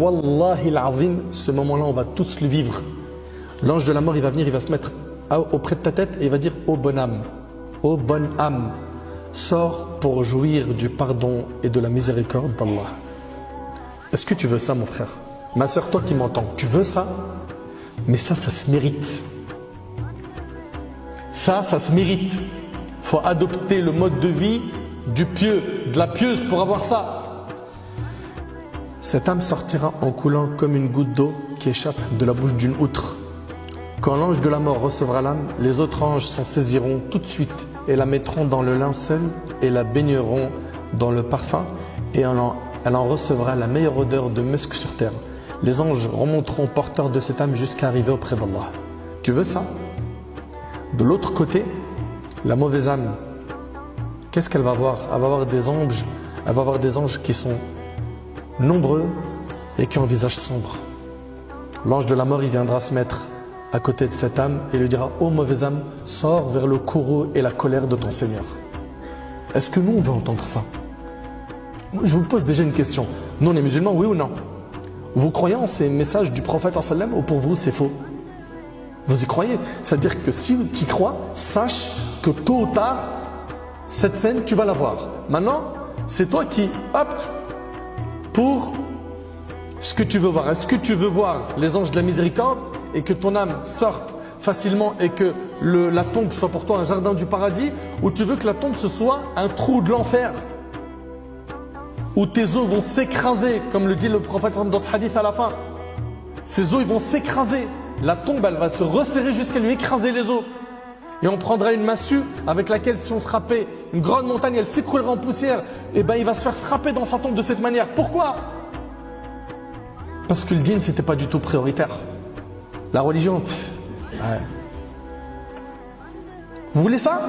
Wallahi l'azim, ce moment-là, on va tous le vivre. L'ange de la mort, il va venir, il va se mettre auprès de ta tête et il va dire « Ô bonne âme, ô bonne âme, sors pour jouir du pardon et de la miséricorde d'Allah. » Est-ce que tu veux ça, mon frère? Ma soeur, toi qui m'entends, tu veux ça? Mais ça se mérite. Ça se mérite. Il faut adopter le mode de vie du pieux, de la pieuse pour avoir ça. Cette âme sortira en coulant comme une goutte d'eau qui échappe de la bouche d'une outre. Quand l'ange de la mort recevra l'âme, les autres anges s'en saisiront tout de suite et la mettront dans le linceul et la baigneront dans le parfum et elle en recevra la meilleure odeur de musc sur terre. Les anges remonteront porteurs de cette âme jusqu'à arriver auprès d'Allah. Tu veux ça? De l'autre côté, la mauvaise âme, qu'est-ce qu'elle va avoir? Elle va avoir des anges, elle va avoir des anges qui sont nombreux et qui ont un visage sombre. L'ange de la mort, il viendra se mettre à côté de cette âme et lui dira « Ô mauvaise âme, sors vers le courroux et la colère de ton Seigneur. » Est-ce que nous, on veut entendre ça? Je vous pose déjà une question. Nous, les musulmans, oui ou non? Vous croyez en ces messages du prophète sallam ou pour vous, c'est faux? Vous y croyez? C'est-à-dire que si tu y crois, sache que tôt ou tard, cette scène, tu vas la voir. Maintenant, c'est toi qui optes pour ce que tu veux voir. Est-ce que tu veux voir les anges de la miséricorde et que ton âme sorte facilement et que la tombe soit pour toi un jardin du paradis, ou tu veux que la tombe ce soit un trou de l'enfer où tes os vont s'écraser, comme le dit le prophète dans ce hadith à la fin. Ces os ils vont s'écraser, la tombe elle va se resserrer jusqu'à lui écraser les os. Et on prendra une massue avec laquelle si on frappait une grande montagne, elle s'écroulera en poussière. Et ben il va se faire frapper dans sa tombe de cette manière. Pourquoi? Parce que le dîn c'était pas du tout prioritaire. La religion, ouais. Vous voulez ça?